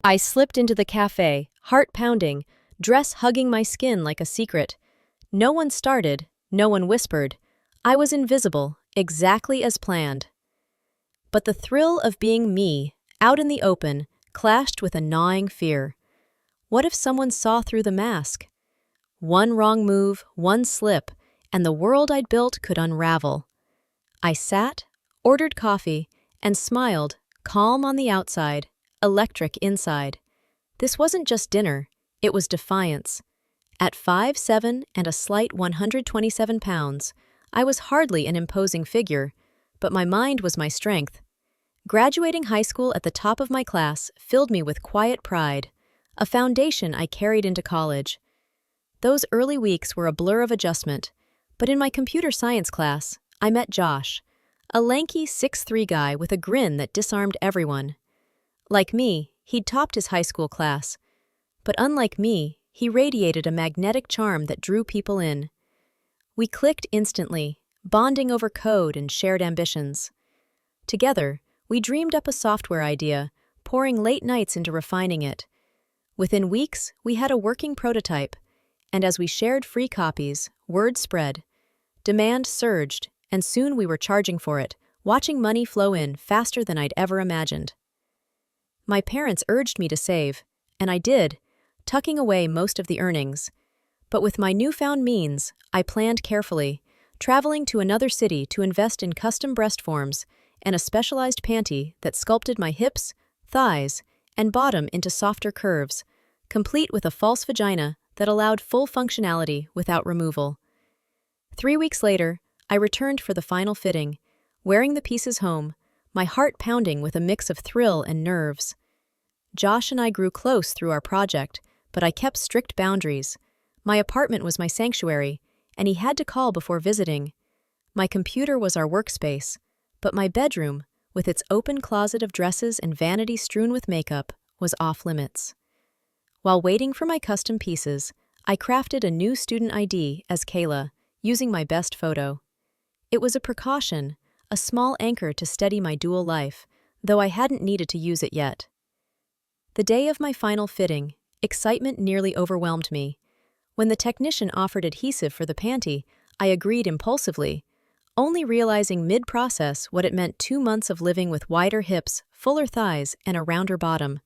I slipped into the cafe, heart pounding, dress hugging my skin like a secret. No one started, no one whispered. I was invisible, exactly as planned. But the thrill of being me, out in the open, clashed with a gnawing fear. What if someone saw through the mask? One wrong move, one slip, and the world I'd built could unravel. I sat, ordered coffee, and smiled, calm on the outside, electric inside. This wasn't just dinner, it was defiance. At 5'7" and a slight 127 pounds, I was hardly an imposing figure, but my mind was my strength. Graduating high school at the top of my class filled me with quiet pride, a foundation I carried into college. Those early weeks were a blur of adjustment, but in my computer science class, I met Josh, a lanky 6'3" guy with a grin that disarmed everyone. Like me, he'd topped his high school class, but unlike me, he radiated a magnetic charm that drew people in. We clicked instantly, bonding over code and shared ambitions. Together, we dreamed up a software idea, pouring late nights into refining it. Within weeks, we had a working prototype, and as we shared free copies, word spread. Demand surged, and soon we were charging for it, watching money flow in faster than I'd ever imagined. My parents urged me to save, and I did, tucking away most of the earnings. But with my newfound means, I planned carefully, traveling to another city to invest in custom breast forms and a specialized panty that sculpted my hips, thighs, and bottom into softer curves, complete with a false vagina that allowed full functionality without removal. 3 weeks later, I returned for the final fitting, wearing the pieces home, my heart pounding with a mix of thrill and nerves. Josh and I grew close through our project, but I kept strict boundaries. My apartment was my sanctuary, and he had to call before visiting. My computer was our workspace, but my bedroom, with its open closet of dresses and vanity strewn with makeup, was off-limits. While waiting for my custom pieces, I crafted a new student ID as Kayla, using my best photo. It was a precaution, a small anchor to steady my dual life, though I hadn't needed to use it yet. The day of my final fitting, excitement nearly overwhelmed me. When the technician offered adhesive for the panty, I agreed impulsively, only realizing mid-process what it meant 2 months of living with wider hips, fuller thighs, and a rounder bottom.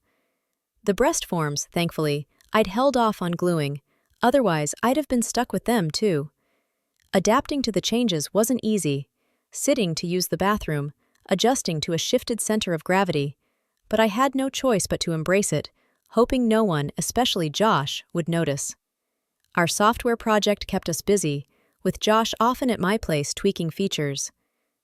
The breast forms, thankfully, I'd held off on gluing, otherwise I'd have been stuck with them too. Adapting to the changes wasn't easy, sitting to use the bathroom, adjusting to a shifted center of gravity, but I had no choice but to embrace it, hoping no one, especially Josh, would notice. Our software project kept us busy, with Josh often at my place tweaking features.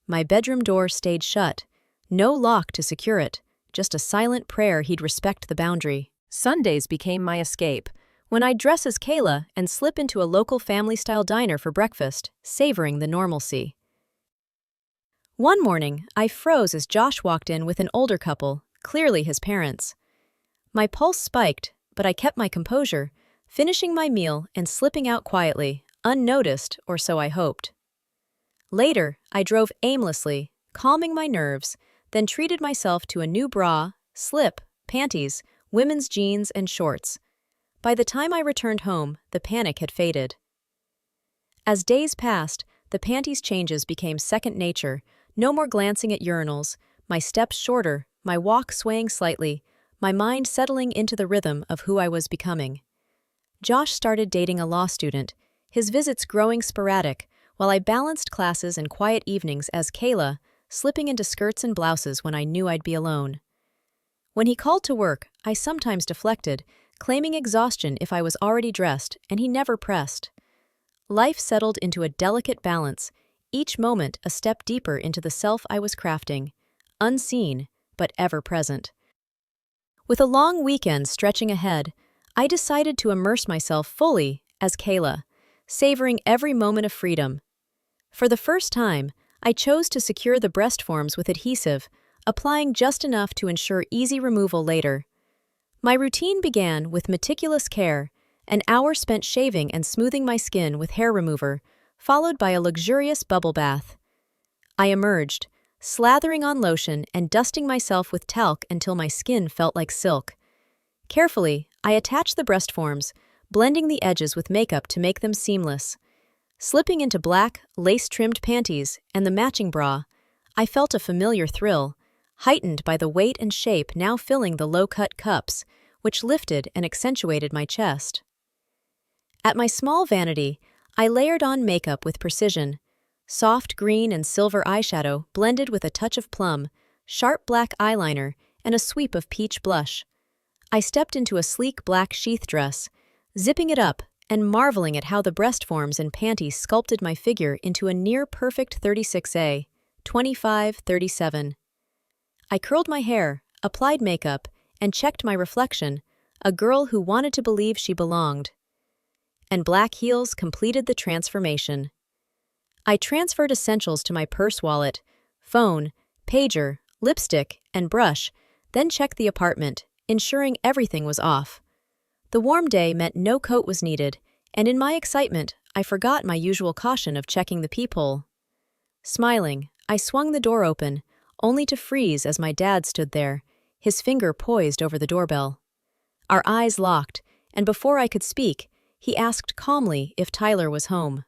My bedroom door stayed shut, no lock to secure it, just a silent prayer he'd respect the boundary. Sundays became my escape, when I'd dress as Kayla and slip into a local family-style diner for breakfast, savoring the normalcy. One morning, I froze as Josh walked in with an older couple, clearly his parents. My pulse spiked, but I kept my composure, finishing my meal and slipping out quietly, unnoticed, or so I hoped. Later, I drove aimlessly, calming my nerves, then treated myself to a new bra, slip, panties, women's jeans, and shorts. By the time I returned home, the panic had faded. As days passed, the panties changes became second nature, no more glancing at urinals, my steps shorter, my walk swaying slightly, my mind settling into the rhythm of who I was becoming. Josh started dating a law student, his visits growing sporadic, while I balanced classes and quiet evenings as Kayla, slipping into skirts and blouses when I knew I'd be alone. When he called to work, I sometimes deflected, claiming exhaustion if I was already dressed, and he never pressed. Life settled into a delicate balance, each moment a step deeper into the self I was crafting, unseen, but ever present. With a long weekend stretching ahead, I decided to immerse myself fully as Kayla, savoring every moment of freedom. For the first time, I chose to secure the breast forms with adhesive, applying just enough to ensure easy removal later. My routine began with meticulous care, an hour spent shaving and smoothing my skin with hair remover, followed by a luxurious bubble bath. I emerged, slathering on lotion and dusting myself with talc until my skin felt like silk. Carefully, I attach the breast forms, blending the edges with makeup to make them seamless. Slipping into black, lace-trimmed panties and the matching bra, I felt a familiar thrill, heightened by the weight and shape now filling the low-cut cups, which lifted and accentuated my chest. At my small vanity, I layered on makeup with precision. Soft green and silver eyeshadow blended with a touch of plum, sharp black eyeliner, and a sweep of peach blush. I stepped into a sleek black sheath dress, zipping it up and marveling at how the breast forms and panties sculpted my figure into a near-perfect 36A, 25-37. I curled my hair, applied makeup, and checked my reflection, a girl who wanted to believe she belonged. And black heels completed the transformation. I transferred essentials to my purse wallet, phone, pager, lipstick, and brush, then checked the apartment, ensuring everything was off. The warm day meant no coat was needed, and in my excitement, I forgot my usual caution of checking the peephole. Smiling, I swung the door open, only to freeze as my dad stood there, his finger poised over the doorbell. Our eyes locked, and before I could speak, he asked calmly if Tyler was home.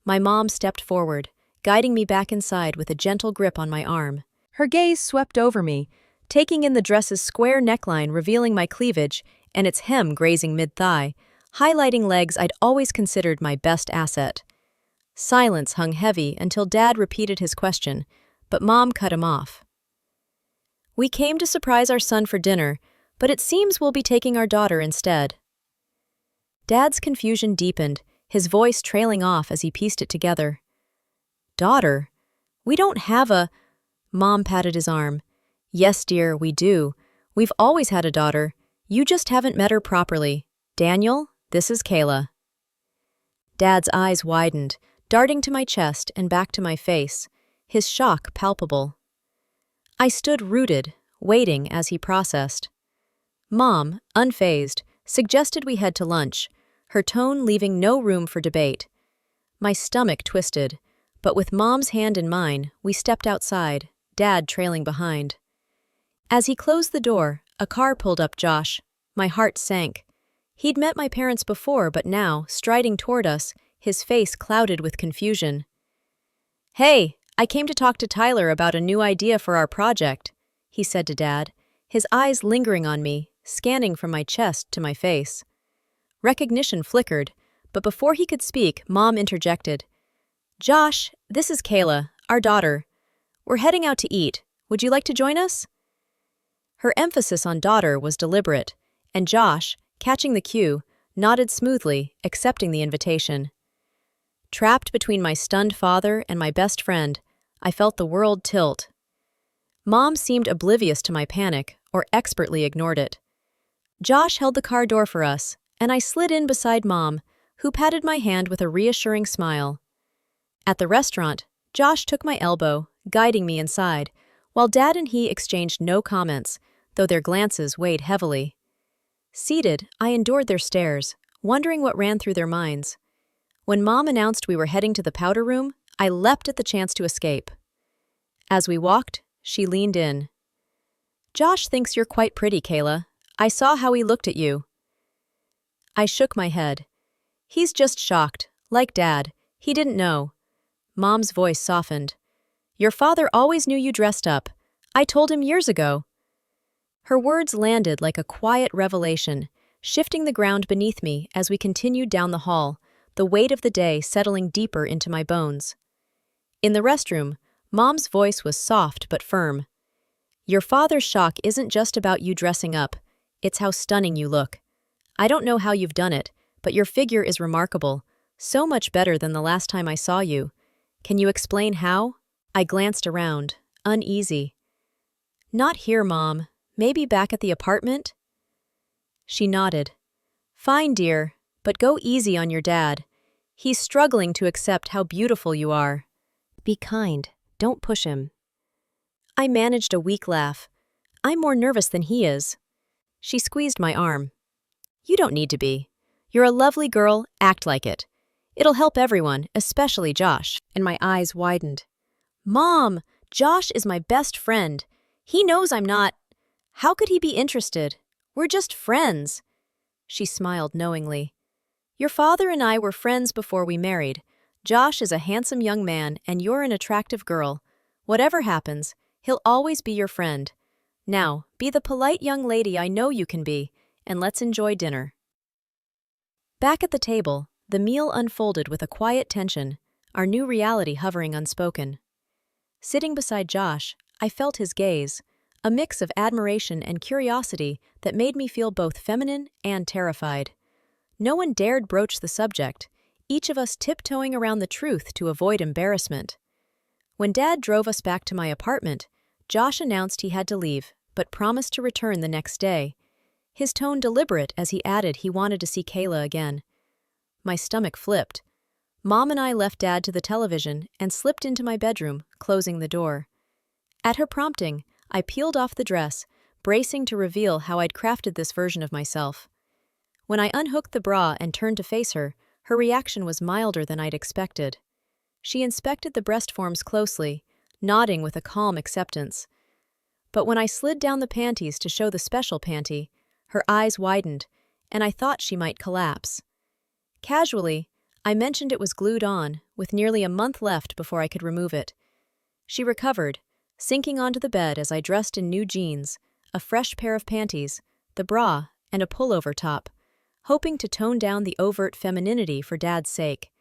My mom stepped forward, guiding me back inside with a gentle grip on my arm. Her gaze swept over me, taking in the dress's square neckline revealing my cleavage and its hem grazing mid-thigh, highlighting legs I'd always considered my best asset. Silence hung heavy until Dad repeated his question, but Mom cut him off. "We came to surprise our son for dinner, but it seems we'll be taking our daughter instead." Dad's confusion deepened, his voice trailing off as he pieced it together. "Daughter? We don't have a—" Mom patted his arm. "Yes, dear, we do. We've always had a daughter. You just haven't met her properly. Daniel, this is Kayla." Dad's eyes widened, darting to my chest and back to my face, his shock palpable. I stood rooted, waiting as he processed. Mom, unfazed, suggested we head to lunch, her tone leaving no room for debate. My stomach twisted, but with Mom's hand in mine, we stepped outside, Dad trailing behind. As he closed the door, a car pulled up Josh. My heart sank. He'd met my parents before, but now, striding toward us, his face clouded with confusion. "Hey, I came to talk to Tyler about a new idea for our project," he said to Dad, his eyes lingering on me, scanning from my chest to my face. Recognition flickered, but before he could speak, Mom interjected. "Josh, this is Kayla, our daughter. We're heading out to eat. Would you like to join us?" Her emphasis on daughter was deliberate, and Josh, catching the cue, nodded smoothly, accepting the invitation. Trapped between my stunned father and my best friend, I felt the world tilt. Mom seemed oblivious to my panic, or expertly ignored it. Josh held the car door for us, and I slid in beside Mom, who patted my hand with a reassuring smile. At the restaurant, Josh took my elbow, guiding me inside, while Dad and he exchanged no comments, though their glances weighed heavily. Seated, I endured their stares, wondering what ran through their minds. When Mom announced we were heading to the powder room, I leapt at the chance to escape. As we walked, she leaned in. "Josh thinks you're quite pretty, Kayla. I saw how he looked at you." I shook my head. "He's just shocked, like Dad. He didn't know." Mom's voice softened. "Your father always knew you dressed up. I told him years ago." Her words landed like a quiet revelation, shifting the ground beneath me as we continued down the hall, the weight of the day settling deeper into my bones. In the restroom, Mom's voice was soft but firm. "Your father's shock isn't just about you dressing up, it's how stunning you look. I don't know how you've done it, but your figure is remarkable, so much better than the last time I saw you. Can you explain how?" I glanced around, uneasy. "Not here, Mom. Maybe back at the apartment?" She nodded. "Fine, dear, but go easy on your dad. He's struggling to accept how beautiful you are. Be kind, don't push him." I managed a weak laugh. "I'm more nervous than he is." She squeezed my arm. "You don't need to be. You're a lovely girl, act like it. It'll help everyone, especially Josh." And my eyes widened. "Mom, Josh is my best friend. He knows I'm not—" How could he be interested? We're just friends." She smiled knowingly. "Your father and I were friends before we married. Josh is a handsome young man and you're an attractive girl. Whatever happens, he'll always be your friend. Now, be the polite young lady I know you can be, and let's enjoy dinner." Back at the table, the meal unfolded with a quiet tension, our new reality hovering unspoken. Sitting beside Josh, I felt his gaze, a mix of admiration and curiosity that made me feel both feminine and terrified. No one dared broach the subject, each of us tiptoeing around the truth to avoid embarrassment. When Dad drove us back to my apartment, Josh announced he had to leave, but promised to return the next day. His tone deliberate as he added he wanted to see Kayla again. My stomach flipped. Mom and I left Dad to the television and slipped into my bedroom, closing the door. At her prompting, I peeled off the dress, bracing to reveal how I'd crafted this version of myself. When I unhooked the bra and turned to face her, her reaction was milder than I'd expected. She inspected the breast forms closely, nodding with a calm acceptance. But when I slid down the panties to show the special panty, her eyes widened, and I thought she might collapse. Casually, I mentioned it was glued on, with nearly a month left before I could remove it. She recovered, sinking onto the bed as I dressed in new jeans, a fresh pair of panties, the bra, and a pullover top, hoping to tone down the overt femininity for Dad's sake.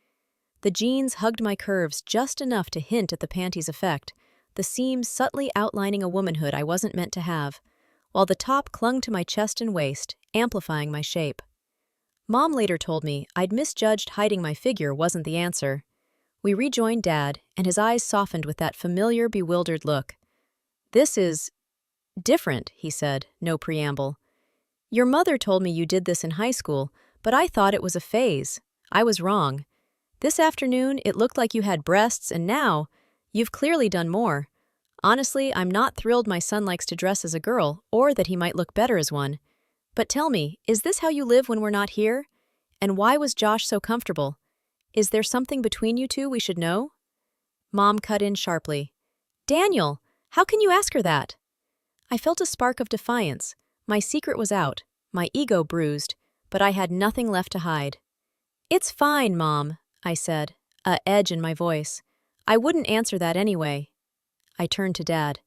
The jeans hugged my curves just enough to hint at the panties' effect, the seams subtly outlining a womanhood I wasn't meant to have, while the top clung to my chest and waist, amplifying my shape. Mom later told me I'd misjudged hiding my figure wasn't the answer. We rejoined Dad, and his eyes softened with that familiar, bewildered look. "This is different," he said, no preamble. "Your mother told me you did this in high school, but I thought it was a phase. I was wrong. This afternoon, it looked like you had breasts, and now, you've clearly done more. Honestly, I'm not thrilled my son likes to dress as a girl, or that he might look better as one. But tell me, is this how you live when we're not here? And why was Josh so comfortable? Is there something between you two we should know?" Mom cut in sharply. "Daniel, how can you ask her that?" I felt a spark of defiance. My secret was out, my ego bruised, but I had nothing left to hide. "It's fine, Mom," I said, a edge in my voice. "I wouldn't answer that anyway." I turned to Dad.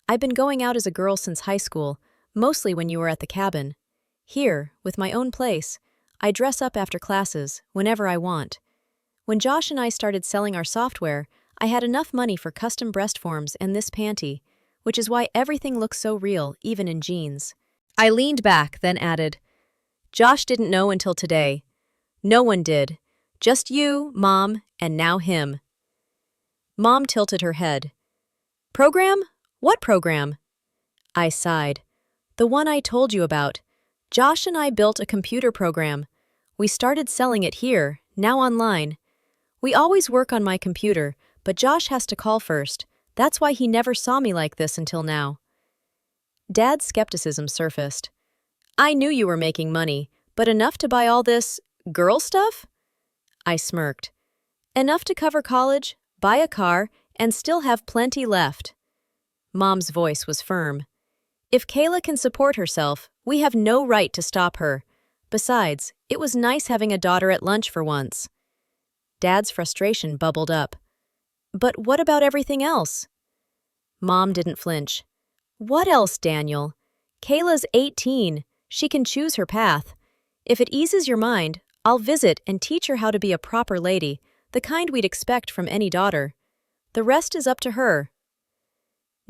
"I've been going out as a girl since high school, mostly when you were at the cabin. Here, with my own place, I dress up after classes, whenever I want. When Josh and I started selling our software, I had enough money for custom breast forms and this panty, which is why everything looks so real, even in jeans." I leaned back, then added, "Josh didn't know until today. No one did. Just you, Mom, and now him." Mom tilted her head. "Program? What program?" I sighed. "The one I told you about. Josh and I built a computer program. We started selling it here, now online. We always work on my computer, but Josh has to call first. That's why he never saw me like this until now." Dad's skepticism surfaced. "I knew you were making money, but enough to buy all this girl stuff?" I smirked. "Enough to cover college, buy a car, and still have plenty left." Mom's voice was firm. "If Kayla can support herself, we have no right to stop her. Besides, it was nice having a daughter at lunch for once." Dad's frustration bubbled up. "But what about everything else?" Mom didn't flinch. "What else, Daniel? Kayla's 18. She can choose her path. If it eases your mind, I'll visit and teach her how to be a proper lady, the kind we'd expect from any daughter. The rest is up to her."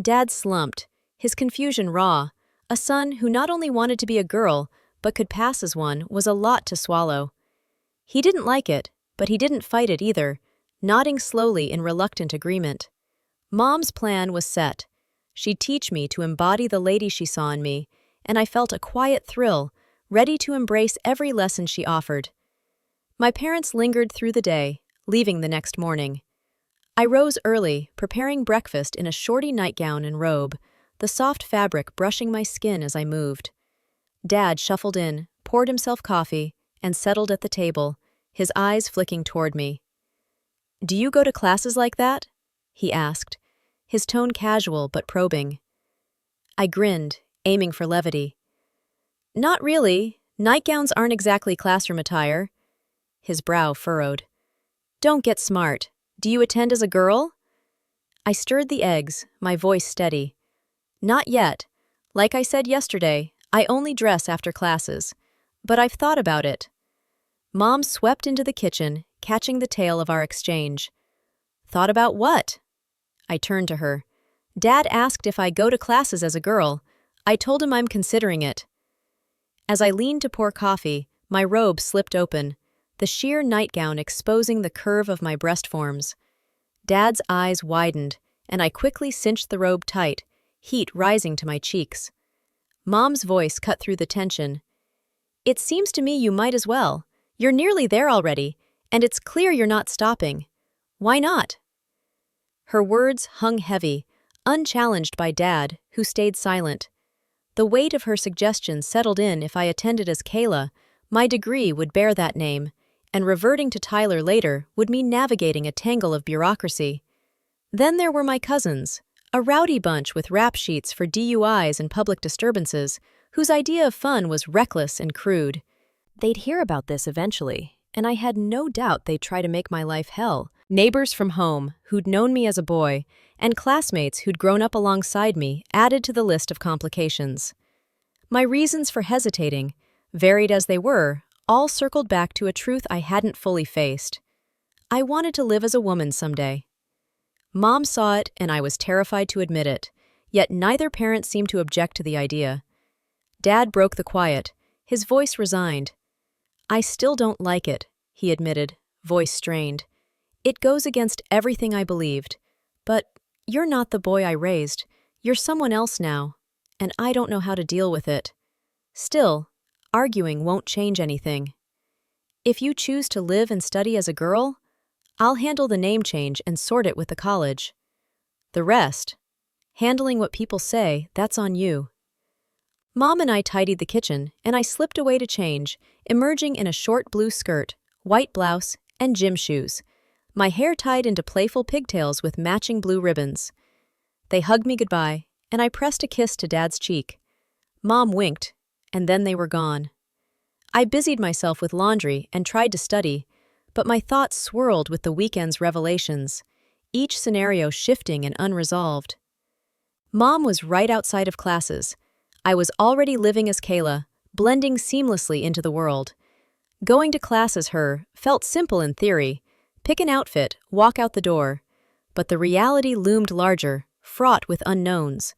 Dad slumped, his confusion raw. A son who not only wanted to be a girl, but could pass as one, was a lot to swallow. He didn't like it, but he didn't fight it either, nodding slowly in reluctant agreement. Mom's plan was set. She'd teach me to embody the lady she saw in me, and I felt a quiet thrill, ready to embrace every lesson she offered. My parents lingered through the day, leaving the next morning. I rose early, preparing breakfast in a shorty nightgown and robe, the soft fabric brushing my skin as I moved. Dad shuffled in, poured himself coffee, and settled at the table, his eyes flicking toward me. "Do you go to classes like that?" he asked, his tone casual but probing. I grinned, aiming for levity. Not really. Nightgowns aren't exactly classroom attire. His brow furrowed. Don't get smart. Do you attend as a girl? I stirred the eggs, my voice steady. Not yet. Like I said yesterday, I only dress after classes. But I've thought about it. Mom swept into the kitchen, catching the tail of our exchange. Thought about what? I turned to her. Dad asked if I go to classes as a girl. I told him I'm considering it. As I leaned to pour coffee, my robe slipped open, the sheer nightgown exposing the curve of my breast forms. Dad's eyes widened, and I quickly cinched the robe tight, heat rising to my cheeks. Mom's voice cut through the tension. It seems to me you might as well. You're nearly there already, and it's clear you're not stopping. Why not? Her words hung heavy, unchallenged by Dad, who stayed silent. The weight of her suggestion settled in. If I attended as Kayla, my degree would bear that name, and reverting to Tyler later would mean navigating a tangle of bureaucracy. Then there were my cousins, a rowdy bunch with rap sheets for DUIs and public disturbances, whose idea of fun was reckless and crude. They'd hear about this eventually, and I had no doubt they'd try to make my life hell. Neighbors from home, who'd known me as a boy, and classmates who'd grown up alongside me added to the list of complications. My reasons for hesitating, varied as they were, all circled back to a truth I hadn't fully faced. I wanted to live as a woman someday. Mom saw it, and I was terrified to admit it, yet neither parent seemed to object to the idea. Dad broke the quiet, his voice resigned. I still don't like it, he admitted, voice strained. It goes against everything I believed. But you're not the boy I raised. You're someone else now, and I don't know how to deal with it. Still, arguing won't change anything. If you choose to live and study as a girl, I'll handle the name change and sort it with the college. The rest, handling what people say, that's on you. Mom and I tidied the kitchen, and I slipped away to change, emerging in a short blue skirt, white blouse, and gym shoes, my hair tied into playful pigtails with matching blue ribbons. They hugged me goodbye, and I pressed a kiss to Dad's cheek. Mom winked, and then they were gone. I busied myself with laundry and tried to study, but my thoughts swirled with the weekend's revelations, each scenario shifting and unresolved. Mom was right outside of classes. I was already living as Kayla, blending seamlessly into the world. Going to class as her felt simple in theory. Pick an outfit, walk out the door. But the reality loomed larger, fraught with unknowns.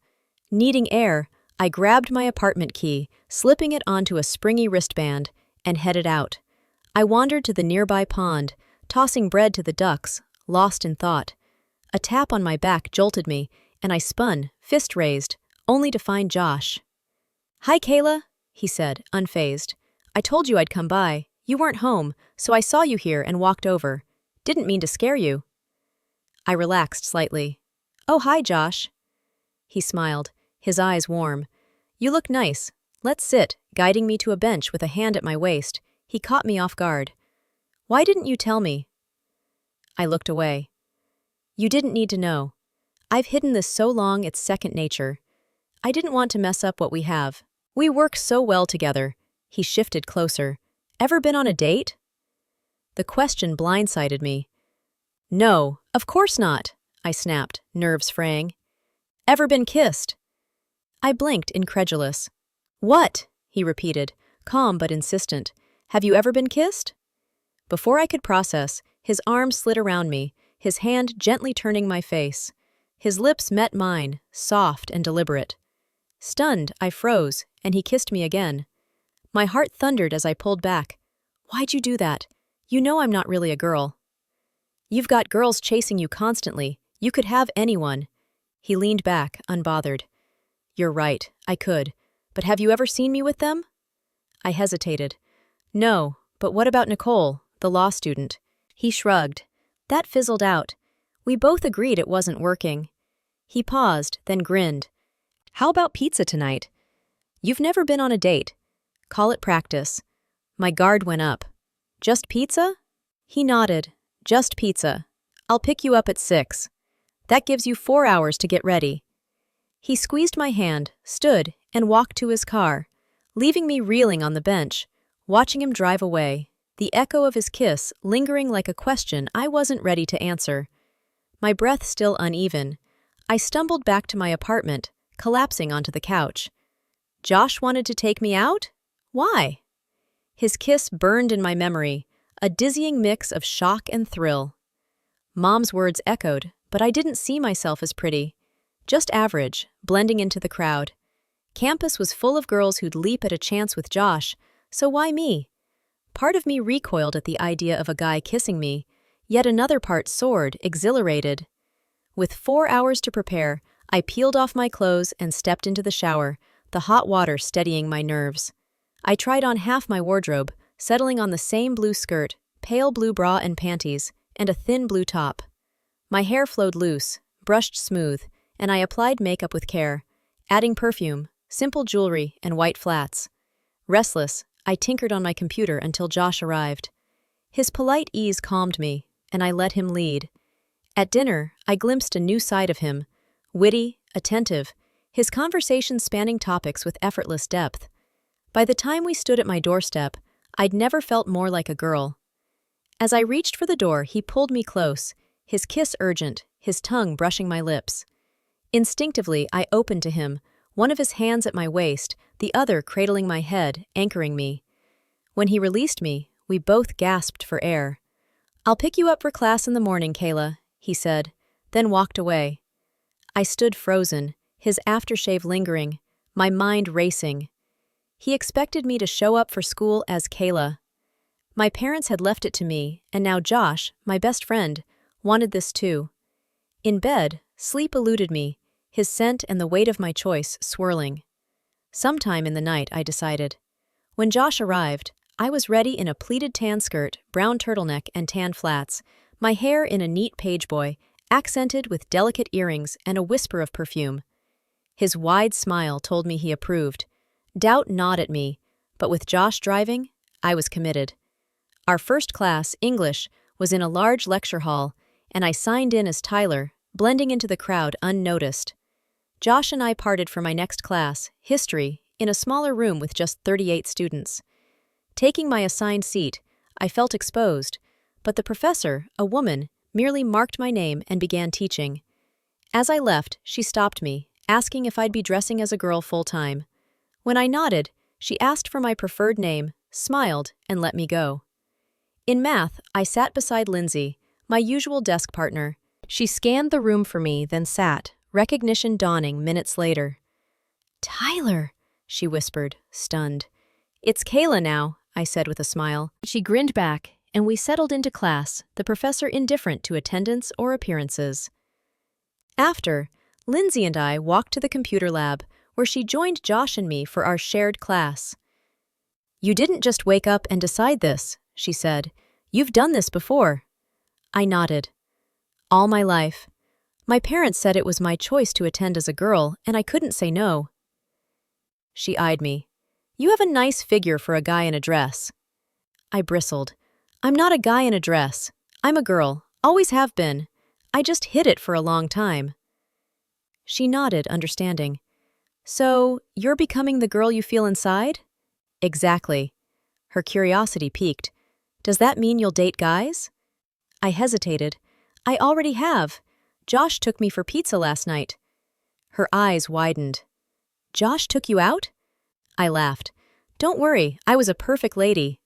Needing air, I grabbed my apartment key, slipping it onto a springy wristband, and headed out. I wandered to the nearby pond, tossing bread to the ducks, lost in thought. A tap on my back jolted me, and I spun, fist raised, only to find Josh. Hi, Kayla, he said, unfazed. I told you I'd come by. You weren't home, so I saw you here and walked over. Didn't mean to scare you. I relaxed slightly. Oh, hi, Josh. He smiled, his eyes warm. You look nice. Let's sit, guiding me to a bench with a hand at my waist. He caught me off guard. Why didn't you tell me? I looked away. You didn't need to know. I've hidden this so long it's second nature. I didn't want to mess up what we have. We work so well together. He shifted closer. Ever been on a date? The question blindsided me. No, of course not, I snapped, nerves fraying. Ever been kissed? I blinked, incredulous. What? He repeated, calm but insistent. Have you ever been kissed? Before I could process, his arm slid around me, his hand gently turning my face. His lips met mine, soft and deliberate. Stunned, I froze, and he kissed me again. My heart thundered as I pulled back. Why'd you do that? You know I'm not really a girl. You've got girls chasing you constantly. You could have anyone. He leaned back, unbothered. You're right, I could. But have you ever seen me with them? I hesitated. No, but what about Nicole, the law student? He shrugged. That fizzled out. We both agreed it wasn't working. He paused, then grinned. How about pizza tonight? You've never been on a date. Call it practice. My guard went up. Just pizza? He nodded. Just pizza. I'll pick you up at 6. That gives you 4 hours to get ready. He squeezed my hand, stood, and walked to his car. leaving me reeling on the bench, watching him drive away, the echo of his kiss lingering like a question I wasn't ready to answer. My breath still uneven, I stumbled back to my apartment, collapsing onto the couch. Josh wanted to take me out? Why? His kiss burned in my memory, a dizzying mix of shock and thrill. Mom's words echoed, but I didn't see myself as pretty. Just average, blending into the crowd. Campus was full of girls who'd leap at a chance with Josh, so why me? Part of me recoiled at the idea of a guy kissing me, yet another part soared, exhilarated. With 4 hours to prepare, I peeled off my clothes and stepped into the shower, the hot water steadying my nerves. I tried on half my wardrobe, settling on the same blue skirt, pale blue bra and panties, and a thin blue top. My hair flowed loose, brushed smooth, and I applied makeup with care, adding perfume, simple jewelry, and white flats. Restless, I tinkered on my computer until Josh arrived. His polite ease calmed me, and I let him lead. At dinner, I glimpsed a new side of him, witty, attentive, his conversation spanning topics with effortless depth. By the time we stood at my doorstep, I'd never felt more like a girl. As I reached for the door, he pulled me close, his kiss urgent, his tongue brushing my lips. Instinctively, I opened to him, one of his hands at my waist, the other cradling my head, anchoring me. When he released me, we both gasped for air. "I'll pick you up for class in the morning, Kayla," he said, then walked away. I stood frozen, his aftershave lingering, my mind racing. He expected me to show up for school as Kayla. My parents had left it to me, and now Josh, my best friend, wanted this too. In bed, sleep eluded me, his scent and the weight of my choice swirling. Sometime in the night, I decided. When Josh arrived, I was ready in a pleated tan skirt, brown turtleneck, and tan flats, my hair in a neat pageboy, accented with delicate earrings and a whisper of perfume. His wide smile told me he approved. Doubt gnawed at me, but with Josh driving, I was committed. Our first class, English, was in a large lecture hall, and I signed in as Tyler, blending into the crowd unnoticed. Josh and I parted for my next class, history, in a smaller room with just 38 students. Taking my assigned seat, I felt exposed, but the professor, a woman, merely marked my name and began teaching. As I left, she stopped me, asking if I'd be dressing as a girl full-time. When I nodded, she asked for my preferred name, smiled, and let me go. In math, I sat beside Lindsay, my usual desk partner. She scanned the room for me, then sat, recognition dawning minutes later. "Tyler," she whispered, stunned. "It's Kayla now," I said with a smile. She grinned back, and we settled into class, the professor indifferent to attendance or appearances. After, Lindsay and I walked to the computer lab, where she joined Josh and me for our shared class. "You didn't just wake up and decide this," she said. "You've done this before." I nodded. "All my life. My parents said it was my choice to attend as a girl, and I couldn't say no." She eyed me. "You have a nice figure for a guy in a dress." I bristled. "I'm not a guy in a dress. I'm a girl, always have been. I just hid it for a long time." She nodded, understanding. "So, you're becoming the girl you feel inside?" "Exactly." Her curiosity piqued. "Does that mean you'll date guys?" I hesitated. "I already have. Josh took me for pizza last night." Her eyes widened. "Josh took you out?" I laughed. "Don't worry, I was a perfect lady."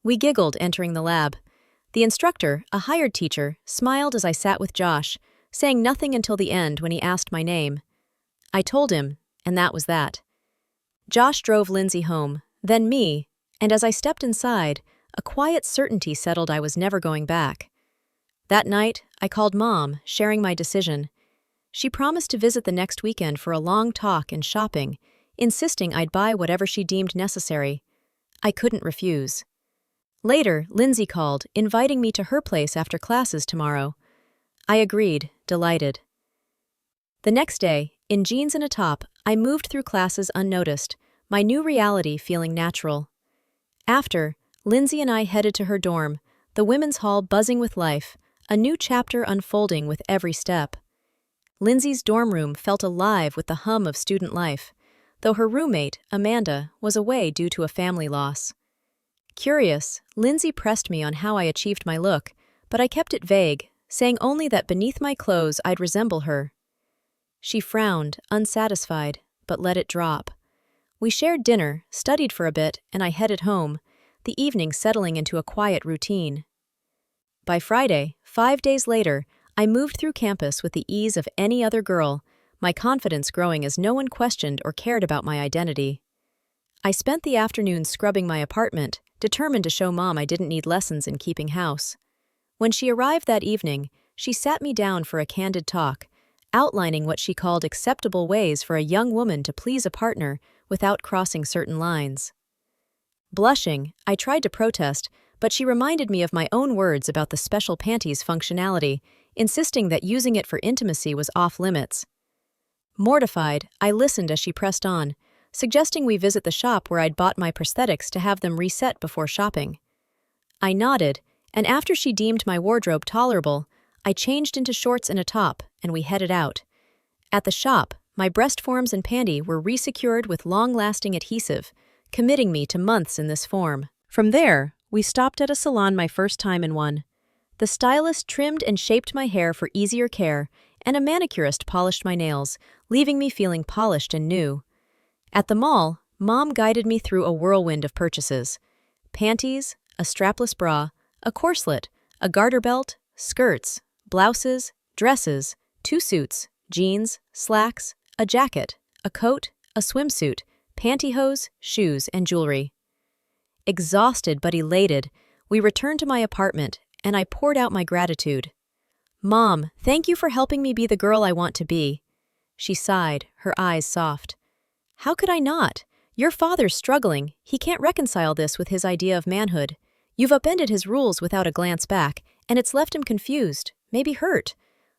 We giggled entering the lab. The instructor, a hired teacher, smiled as I sat with Josh, saying nothing until the end when he asked my name. I told him, and that was that. Josh drove Lindsay home, then me, and as I stepped inside, a quiet certainty settled I was never going back. That night, I called Mom, sharing my decision. She promised to visit the next weekend for a long talk and shopping, insisting I'd buy whatever she deemed necessary. I couldn't refuse. Later, Lindsay called, inviting me to her place after classes tomorrow. I agreed, delighted. The next day, in jeans and a top, I moved through classes unnoticed, my new reality feeling natural. After, Lindsay and I headed to her dorm, the women's hall buzzing with life, a new chapter unfolding with every step. Lindsay's dorm room felt alive with the hum of student life. though her roommate, Amanda, was away due to a family loss. Curious, Lindsay pressed me on how I achieved my look, but I kept it vague, saying only that beneath my clothes I'd resemble her. She frowned, unsatisfied, but let it drop. We shared dinner, studied for a bit, and I headed home, the evening settling into a quiet routine. By Friday, 5 days later, I moved through campus with the ease of any other girl, my confidence growing as no one questioned or cared about my identity. I spent the afternoon scrubbing my apartment, determined to show Mom I didn't need lessons in keeping house. When she arrived that evening, she sat me down for a candid talk, outlining what she called acceptable ways for a young woman to please a partner without crossing certain lines. Blushing, I tried to protest, but she reminded me of my own words about the special panties functionality, insisting that using it for intimacy was off-limits. Mortified, I listened as she pressed on, suggesting we visit the shop where I'd bought my prosthetics to have them reset before shopping. I nodded, and after she deemed my wardrobe tolerable, I changed into shorts and a top, and we headed out. At the shop, my breast forms and panty were resecured with long-lasting adhesive, committing me to months in this form. From there, we stopped at a salon my first time in one. The stylist trimmed and shaped my hair for easier care, and a manicurist polished my nails, leaving me feeling polished and new. At the mall, Mom guided me through a whirlwind of purchases. Panties, a strapless bra, a corselet, a garter belt, skirts, blouses, dresses, 2 suits, jeans, slacks, a jacket, a coat, a swimsuit, pantyhose, shoes, and jewelry. Exhausted but elated, we returned to my apartment, and I poured out my gratitude. "Mom, thank you for helping me be the girl I want to be." She sighed, her eyes soft. "How could I not? Your father's struggling. He can't reconcile this with his idea of manhood. You've upended his rules without a glance back, and it's left him confused, maybe hurt.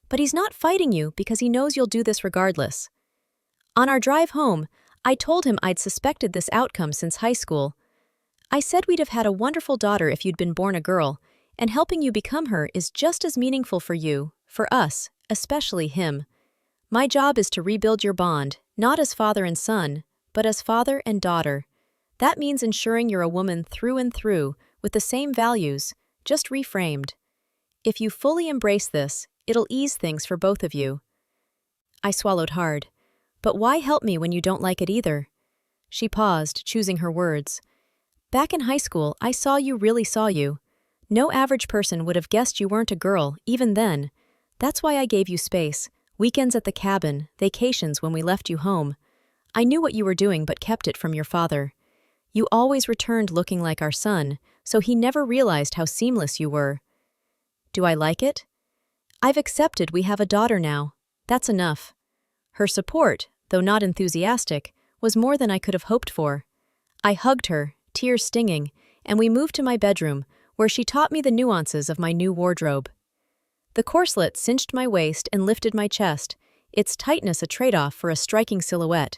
But he's not fighting you because he knows you'll do this regardless." On our drive home, I told him I'd suspected this outcome since high school. I said we'd have had a wonderful daughter if you'd been born a girl, and helping you become her is just as meaningful for you, for us, especially him. My job is to rebuild your bond, not as father and son, but as father and daughter. That means ensuring you're a woman through and through, with the same values, just reframed. If you fully embrace this, it'll ease things for both of you. I swallowed hard. But why help me when you don't like it either? She paused, choosing her words. Back in high school, I saw you really saw you. No average person would have guessed you weren't a girl, even then. That's why I gave you space. Weekends at the cabin, vacations when we left you home. I knew what you were doing but kept it from your father. You always returned looking like our son, so he never realized how seamless you were. Do I like it? I've accepted we have a daughter now. That's enough. Her support, though not enthusiastic, was more than I could have hoped for. I hugged her, tears stinging, and we moved to my bedroom, where she taught me the nuances of my new wardrobe. The corselet cinched my waist and lifted my chest, its tightness a trade-off for a striking silhouette.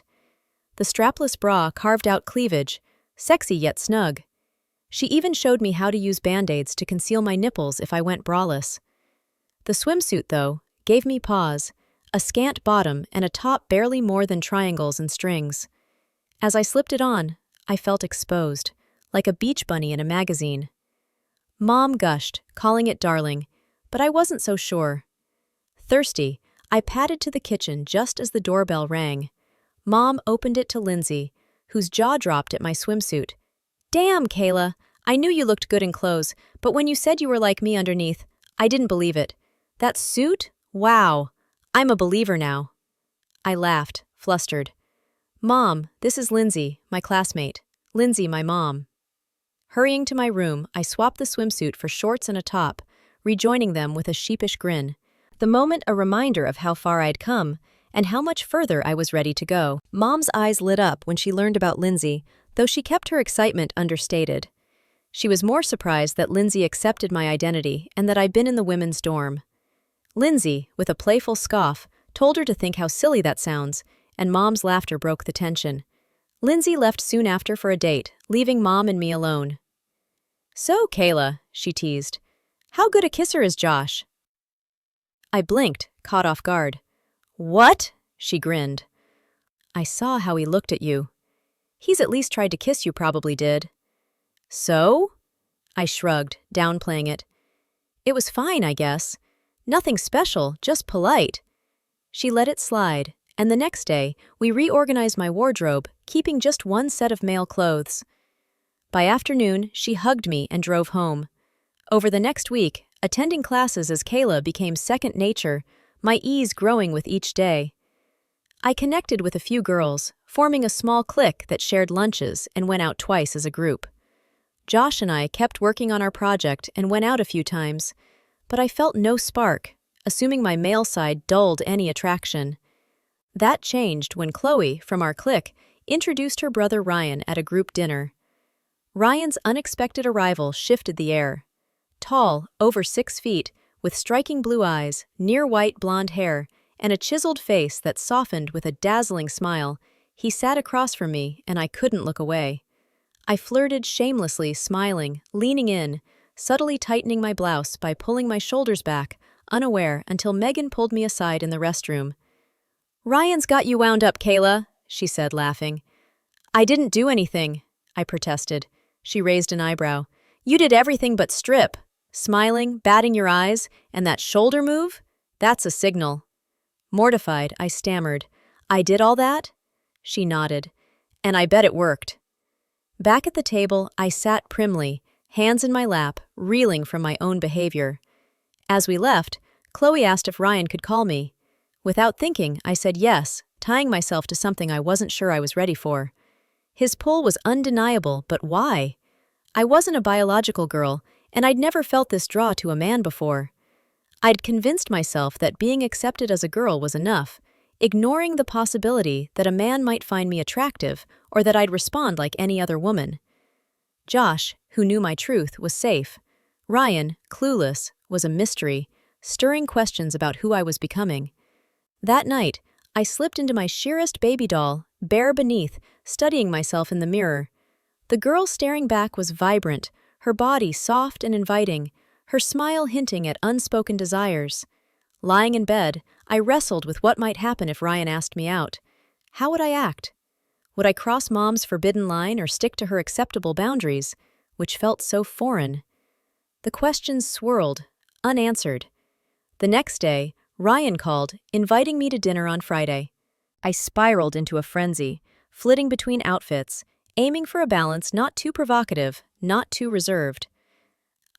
The strapless bra carved out cleavage, sexy yet snug. She even showed me how to use band-aids to conceal my nipples if I went braless. The swimsuit, though, gave me pause, a scant bottom and a top barely more than triangles and strings. As I slipped it on, I felt exposed, like a beach bunny in a magazine. Mom gushed, calling it darling, but I wasn't so sure. Thirsty, I padded to the kitchen just as the doorbell rang. Mom opened it to Lindsay, whose jaw dropped at my swimsuit. "Damn, Kayla, I knew you looked good in clothes, but when you said you were like me underneath, I didn't believe it. That suit? Wow. I'm a believer now." I laughed, flustered. "Mom, this is Lindsay, my classmate. Lindsay, my mom." Hurrying to my room, I swapped the swimsuit for shorts and a top, rejoining them with a sheepish grin. The moment a reminder of how far I'd come, and how much further I was ready to go. Mom's eyes lit up when she learned about Lindsay, though she kept her excitement understated. She was more surprised that Lindsay accepted my identity and that I'd been in the women's dorm. Lindsay, with a playful scoff, told her to think how silly that sounds, and Mom's laughter broke the tension. Lindsay left soon after for a date, leaving Mom and me alone. "So, Kayla," she teased, "how good a kisser is Josh?" I blinked, caught off guard. "What?" she grinned. I saw how he looked at you. He's at least tried to kiss you, probably did. So? I shrugged, downplaying it. It was fine, I guess. Nothing special, just polite. She let it slide, and the next day, we reorganized my wardrobe, keeping just one set of male clothes. By afternoon, she hugged me and drove home. Over the next week, attending classes as Kayla became second nature, my ease growing with each day. I connected with a few girls, forming a small clique that shared lunches and went out twice as a group. Josh and I kept working on our project and went out a few times, but I felt no spark, assuming my male side dulled any attraction. That changed when Chloe, from our clique, introduced her brother Ryan at a group dinner. Ryan's unexpected arrival shifted the air. Tall, over 6 feet, with striking blue eyes, near-white blonde hair, and a chiseled face that softened with a dazzling smile, he sat across from me and I couldn't look away. I flirted shamelessly, smiling, leaning in, subtly tightening my blouse by pulling my shoulders back, unaware until Megan pulled me aside in the restroom. "Ryan's got you wound up, Kayla," she said, laughing. "I didn't do anything," I protested. She raised an eyebrow. "You did everything but strip. Smiling, batting your eyes, and that shoulder move? That's a signal." Mortified, I stammered, "I did all that?" She nodded. "And I bet it worked." Back at the table, I sat primly, hands in my lap, reeling from my own behavior. As we left, Chloe asked if Ryan could call me. Without thinking, I said yes, tying myself to something I wasn't sure I was ready for. His pull was undeniable, but why? I wasn't a biological girl, and I'd never felt this draw to a man before. I'd convinced myself that being accepted as a girl was enough, ignoring the possibility that a man might find me attractive or that I'd respond like any other woman. Josh, who knew my truth, was safe. Ryan, clueless, was a mystery, stirring questions about who I was becoming. That night, I slipped into my sheerest baby doll, bare beneath, studying myself in the mirror. The girl staring back was vibrant, her body soft and inviting, her smile hinting at unspoken desires. Lying in bed, I wrestled with what might happen if Ryan asked me out. How would I act? Would I cross Mom's forbidden line or stick to her acceptable boundaries, which felt so foreign? The questions swirled, unanswered. The next day, Ryan called, inviting me to dinner on Friday. I spiraled into a frenzy, flitting between outfits, aiming for a balance not too provocative, not too reserved.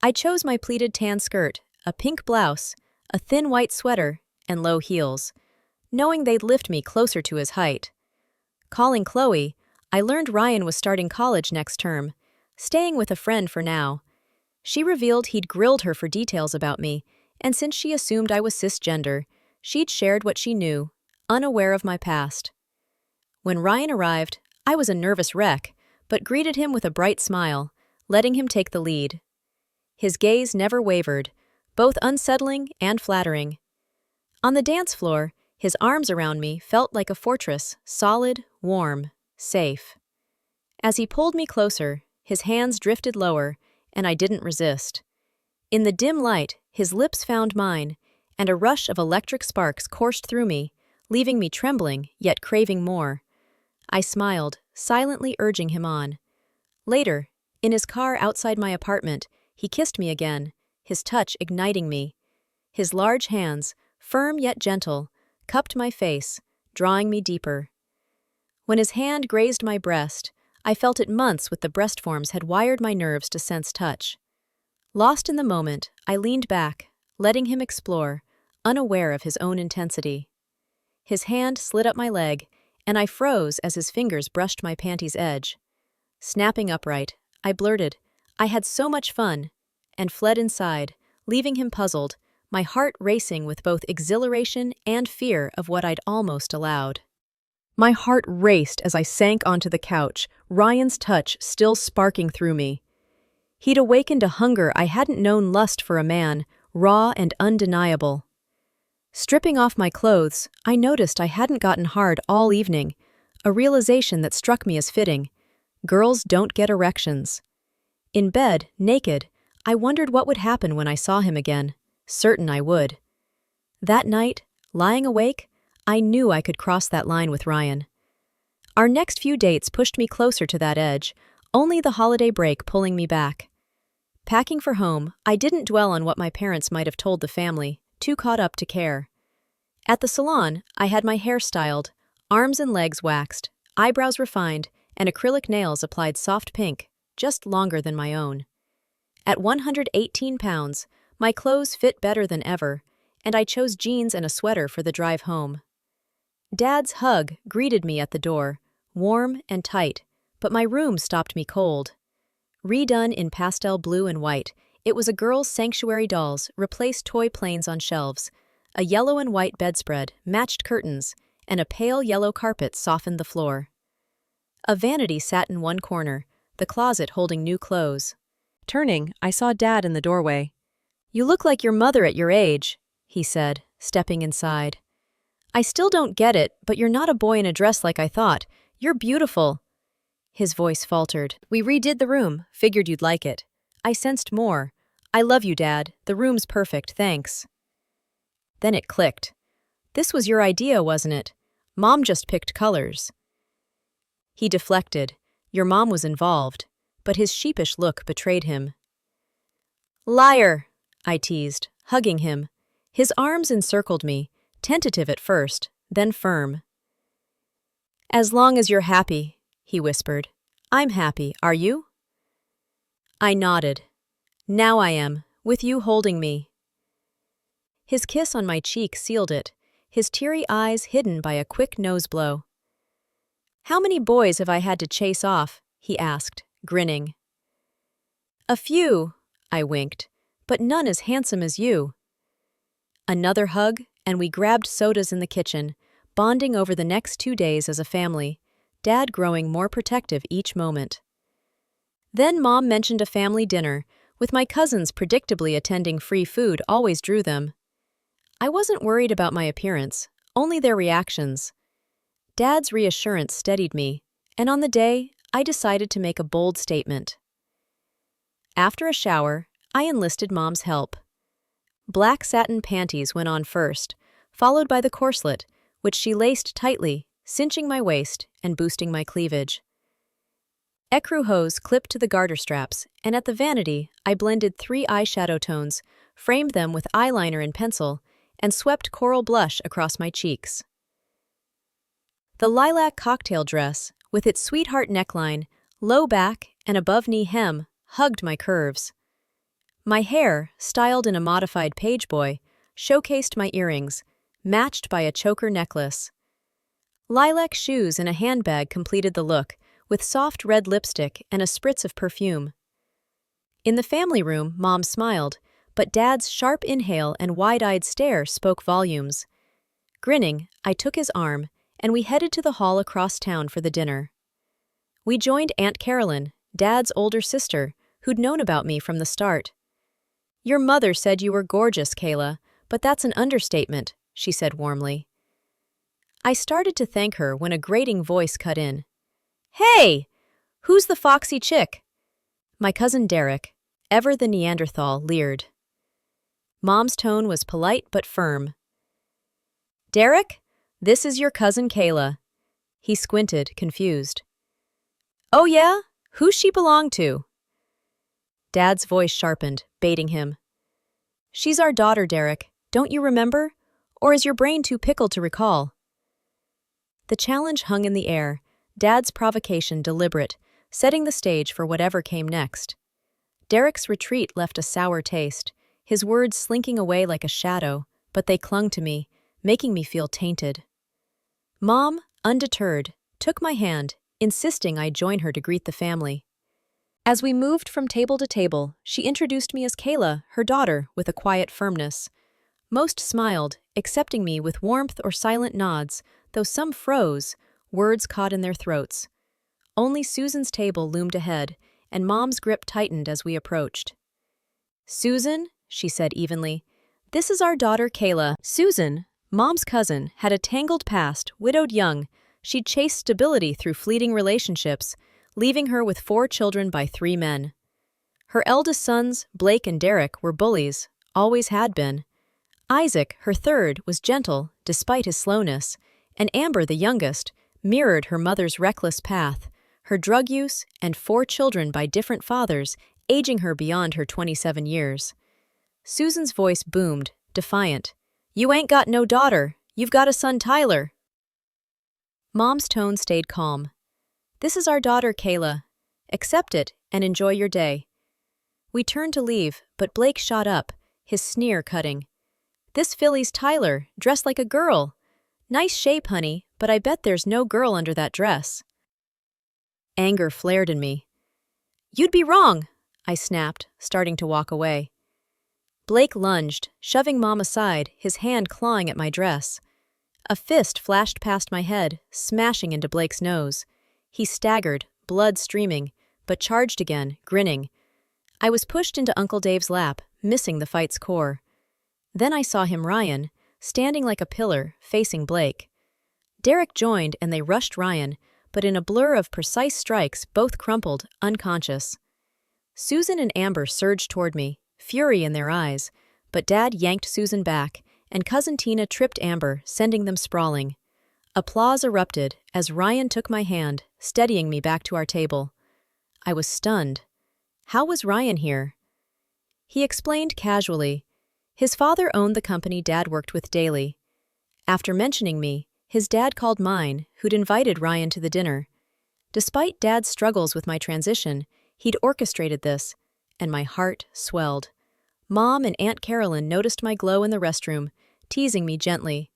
I chose my pleated tan skirt, a pink blouse, a thin white sweater, and low heels, knowing they'd lift me closer to his height. Calling Chloe, I learned Ryan was starting college next term, staying with a friend for now. She revealed he'd grilled her for details about me, and since she assumed I was cisgender, she'd shared what she knew, unaware of my past. When Ryan arrived, I was a nervous wreck, but greeted him with a bright smile, letting him take the lead. His gaze never wavered, both unsettling and flattering. On the dance floor, his arms around me felt like a fortress, solid, warm, safe. As he pulled me closer, his hands drifted lower, and I didn't resist. In the dim light, his lips found mine, and a rush of electric sparks coursed through me, leaving me trembling, yet craving more. I smiled, silently urging him on. Later, in his car outside my apartment, he kissed me again, his touch igniting me. His large hands, firm yet gentle, cupped my face, drawing me deeper. When his hand grazed my breast, I felt it months with the breast forms had wired my nerves to sense touch. Lost in the moment, I leaned back, letting him explore, unaware of his own intensity. His hand slid up my leg, and I froze as his fingers brushed my panty's edge. Snapping upright, I blurted, "I had so much fun," and fled inside, leaving him puzzled, my heart racing with both exhilaration and fear of what I'd almost allowed. My heart raced as I sank onto the couch, Ryan's touch still sparking through me. He'd awakened a hunger I hadn't known lust for a man, raw and undeniable. Stripping off my clothes, I noticed I hadn't gotten hard all evening, a realization that struck me as fitting. Girls don't get erections. In bed, naked, I wondered what would happen when I saw him again, certain I would. That night, lying awake, I knew I could cross that line with Ryan. Our next few dates pushed me closer to that edge, only the holiday break pulling me back. Packing for home, I didn't dwell on what my parents might have told the family, too caught up to care. At the salon, I had my hair styled, arms and legs waxed, eyebrows refined, and acrylic nails applied soft pink, just longer than my own. At 118 pounds, my clothes fit better than ever, and I chose jeans and a sweater for the drive home. Dad's hug greeted me at the door, warm and tight, but my room stopped me cold. Redone in pastel blue and white, it was a girl's sanctuary dolls replaced toy planes on shelves, a yellow and white bedspread, matched curtains, and a pale yellow carpet softened the floor. A vanity sat in one corner, the closet holding new clothes. Turning, I saw Dad in the doorway. "You look like your mother at your age," he said, stepping inside. "I still don't get it, but you're not a boy in a dress like I thought. You're beautiful." His voice faltered. "We redid the room, figured you'd like it." I sensed more. "I love you, Dad. The room's perfect, thanks." Then it clicked. "This was your idea, wasn't it? Mom just picked colors." He deflected. "Your mom was involved," but his sheepish look betrayed him. "Liar," I teased, hugging him. His arms encircled me, tentative at first, then firm. "As long as you're happy," he whispered. "I'm happy, are you?" I nodded. "Now I am, with you holding me." His kiss on my cheek sealed it, his teary eyes hidden by a quick nose blow. "How many boys have I had to chase off?" he asked, grinning. "A few," I winked, "but none as handsome as you." Another hug, and we grabbed sodas in the kitchen, bonding over the next 2 days as a family, Dad growing more protective each moment. Then Mom mentioned a family dinner, with my cousins predictably attending. Free food always drew them. I wasn't worried about my appearance, only their reactions. Dad's reassurance steadied me, and on the day, I decided to make a bold statement. After a shower, I enlisted Mom's help. Black satin panties went on first, followed by the corselet, which she laced tightly, cinching my waist and boosting my cleavage. Ecru hose clipped to the garter straps, and at the vanity, I blended 3 eyeshadow tones, framed them with eyeliner and pencil, and swept coral blush across my cheeks. The lilac cocktail dress, with its sweetheart neckline, low back, and above-knee hem, hugged my curves. My hair, styled in a modified pageboy, showcased my earrings, matched by a choker necklace. Lilac shoes and a handbag completed the look, with soft red lipstick and a spritz of perfume. In the family room, Mom smiled, but Dad's sharp inhale and wide-eyed stare spoke volumes. Grinning, I took his arm, and we headed to the hall across town for the dinner. We joined Aunt Carolyn, Dad's older sister, who'd known about me from the start. "Your mother said you were gorgeous, Kayla, but that's an understatement," she said warmly. I started to thank her when a grating voice cut in. "Hey! Who's the foxy chick?" My cousin Derek, ever the Neanderthal, leered. Mom's tone was polite but firm. "Derek, this is your cousin Kayla." He squinted, confused. "Oh yeah? Who's she belong to?" Dad's voice sharpened, baiting him. "She's our daughter, Derek. Don't you remember? Or is your brain too pickled to recall?" The challenge hung in the air, Dad's provocation deliberate, setting the stage for whatever came next. Derek's retreat left a sour taste, his words slinking away like a shadow, but they clung to me, making me feel tainted. Mom, undeterred, took my hand, insisting I join her to greet the family. As we moved from table to table, she introduced me as Kayla, her daughter, with a quiet firmness. Most smiled, accepting me with warmth or silent nods, though some froze, words caught in their throats. Only Susan's table loomed ahead, and Mom's grip tightened as we approached. "Susan," she said evenly, "this is our daughter Kayla." Susan, Mom's cousin, had a tangled past, widowed young. She'd chased stability through fleeting relationships, leaving her with 4 children by 3 men. Her eldest sons, Blake and Derek, were bullies, always had been. Isaac, her third, was gentle, despite his slowness, and Amber, the youngest, mirrored her mother's reckless path, her drug use, and 4 children by different fathers, aging her beyond her 27 years. Susan's voice boomed, defiant. "You ain't got no daughter, you've got a son, Tyler." Mom's tone stayed calm. "This is our daughter, Kayla. Accept it and enjoy your day." We turned to leave, but Blake shot up, his sneer cutting. "This filly's Tyler, dressed like a girl. Nice shape, honey, but I bet there's no girl under that dress." Anger flared in me. "You'd be wrong," I snapped, starting to walk away. Blake lunged, shoving Mom aside, his hand clawing at my dress. A fist flashed past my head, smashing into Blake's nose. He staggered, blood streaming, but charged again, grinning. I was pushed into Uncle Dave's lap, missing the fight's core. Then I saw him, Ryan, standing like a pillar, facing Blake. Derek joined and they rushed Ryan, but in a blur of precise strikes, both crumpled, unconscious. Susan and Amber surged toward me, fury in their eyes, but Dad yanked Susan back, and Cousin Tina tripped Amber, sending them sprawling. Applause erupted as Ryan took my hand, steadying me back to our table. I was stunned. How was Ryan here? He explained casually. His father owned the company Dad worked with daily. After mentioning me, his dad called mine, who'd invited Ryan to the dinner. Despite Dad's struggles with my transition, he'd orchestrated this, and my heart swelled. Mom and Aunt Carolyn noticed my glow in the restroom, teasing me gently.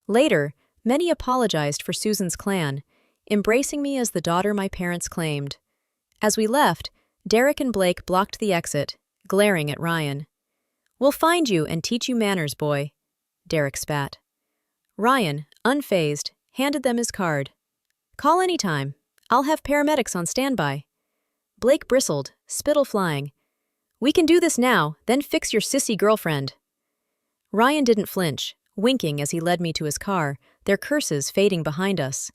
Later, many apologized for Susan's clan, embracing me as the daughter my parents claimed. As we left, Derek and Blake blocked the exit, glaring at Ryan. "We'll find you and teach you manners, boy," Derek spat. Ryan, unfazed, handed them his card. "Call anytime. I'll have paramedics on standby." Blake bristled, spittle flying. "We can do this now, then fix your sissy girlfriend." Ryan didn't flinch, winking as he led me to his car, their curses fading behind us.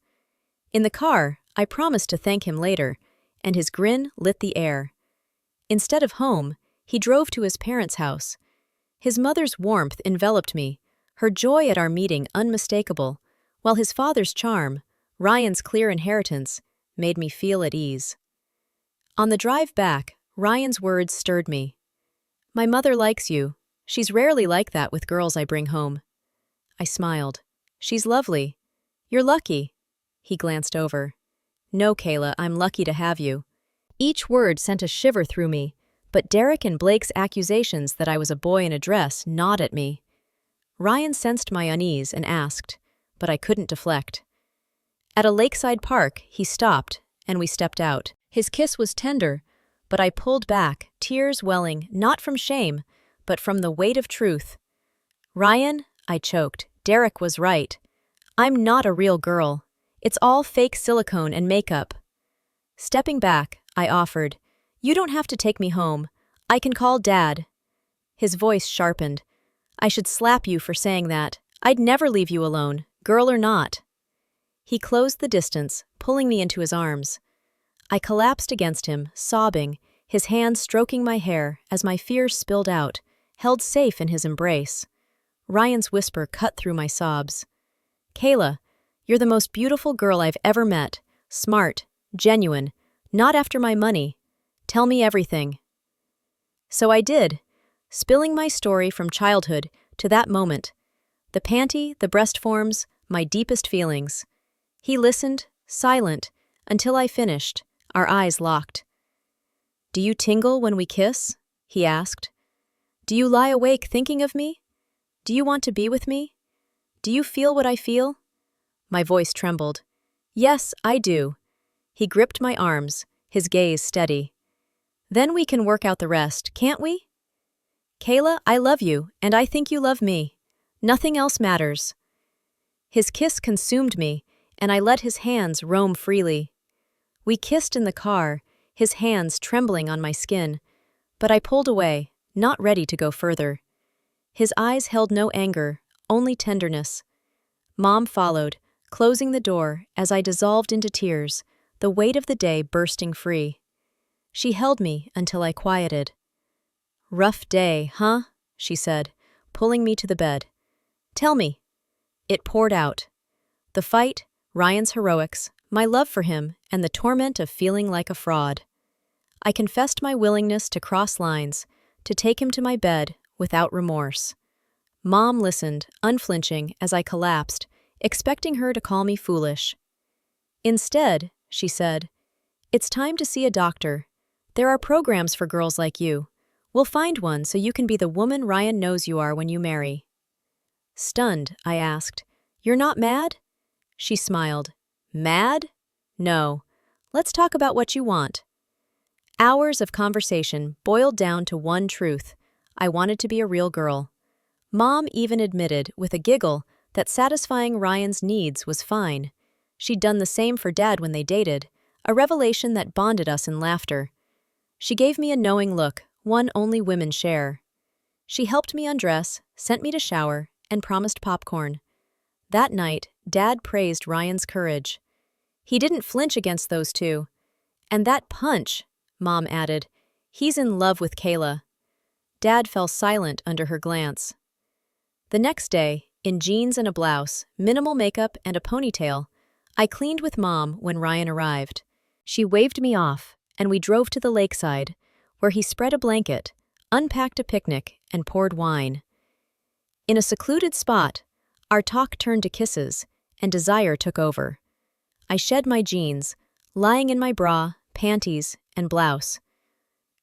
In the car, I promised to thank him later, and his grin lit the air. Instead of home, he drove to his parents' house. His mother's warmth enveloped me, her joy at our meeting unmistakable, while his father's charm, Ryan's clear inheritance, made me feel at ease. On the drive back, Ryan's words stirred me. "My mother likes you. She's rarely like that with girls I bring home." I smiled. "She's lovely. You're lucky." He glanced over. "No, Kayla, I'm lucky to have you." Each word sent a shiver through me, but Derek and Blake's accusations that I was a boy in a dress gnawed at me. Ryan sensed my unease and asked, but I couldn't deflect. At a lakeside park, he stopped, and we stepped out. His kiss was tender, but I pulled back, tears welling not from shame, but from the weight of truth. "Ryan," I choked, "Derek was right. I'm not a real girl. It's all fake silicone and makeup." Stepping back, I offered, "You don't have to take me home. I can call Dad." His voice sharpened. "I should slap you for saying that. I'd never leave you alone, girl or not." He closed the distance, pulling me into his arms. I collapsed against him, sobbing, his hand stroking my hair as my fears spilled out, held safe in his embrace. Ryan's whisper cut through my sobs. "Kayla, you're the most beautiful girl I've ever met. Smart, genuine, not after my money. Tell me everything." So I did, spilling my story from childhood to that moment. The panty, the breast forms, my deepest feelings. He listened, silent, until I finished, our eyes locked. "Do you tingle when we kiss?" he asked. "Do you lie awake thinking of me? Do you want to be with me? Do you feel what I feel?" My voice trembled. "Yes, I do." He gripped my arms, his gaze steady. "Then we can work out the rest, can't we?" "Kayla, I love you, and I think you love me. Nothing else matters." His kiss consumed me, and I let his hands roam freely. We kissed in the car, his hands trembling on my skin, but I pulled away, not ready to go further. His eyes held no anger, only tenderness. Mom followed, closing the door as I dissolved into tears, the weight of the day bursting free. She held me until I quieted. "Rough day, huh?" she said, pulling me to the bed. "Tell me." It poured out. The fight, Ryan's heroics, my love for him, and the torment of feeling like a fraud. I confessed my willingness to cross lines, to take him to my bed without remorse. Mom listened, unflinching, as I collapsed, expecting her to call me foolish. Instead, she said, "It's time to see a doctor. There are programs for girls like you. We'll find one so you can be the woman Ryan knows you are when you marry." Stunned, I asked, "You're not mad?" She smiled. "Mad? No. Let's talk about what you want." Hours of conversation boiled down to one truth. I wanted to be a real girl. Mom even admitted, with a giggle, that satisfying Ryan's needs was fine. She'd done the same for Dad when they dated, a revelation that bonded us in laughter. She gave me a knowing look, one only women share. She helped me undress, sent me to shower, and promised popcorn. That night, Dad praised Ryan's courage. "He didn't flinch against those two. And that punch," Mom added. "He's in love with Kayla." Dad fell silent under her glance. The next day, in jeans and a blouse, minimal makeup and a ponytail, I cleaned with Mom when Ryan arrived. She waved me off, and we drove to the lakeside, where he spread a blanket, unpacked a picnic, and poured wine. In a secluded spot, our talk turned to kisses, and desire took over. I shed my jeans, lying in my bra, panties, and blouse.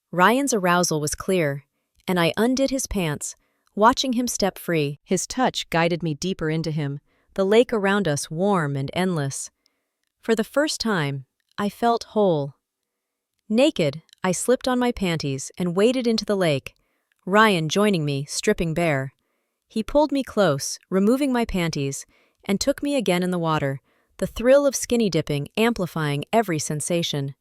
Ryan's arousal was clear, and I undid his pants, watching him step free. His touch guided me deeper into him, the lake around us warm and endless. For the first time, I felt whole. Naked, I slipped on my panties and waded into the lake, Ryan joining me, stripping bare. He pulled me close, removing my panties, and took me again in the water, the thrill of skinny dipping amplifying every sensation.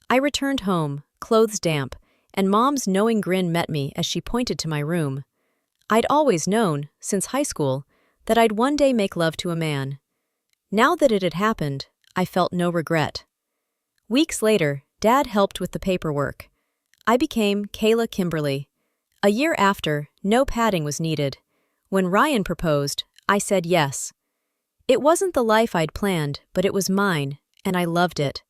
I returned home, clothes damp, and Mom's knowing grin met me as she pointed to my room. I'd always known, since high school, that I'd one day make love to a man. Now that it had happened, I felt no regret. Weeks later, Dad helped with the paperwork. I became Kayla Kimberly. A year after, no padding was needed. When Ryan proposed, I said yes. It wasn't the life I'd planned, but it was mine, and I loved it.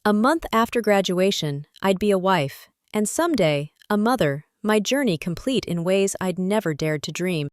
A month after graduation, I'd be a wife, and someday, a mother, my journey complete in ways I'd never dared to dream.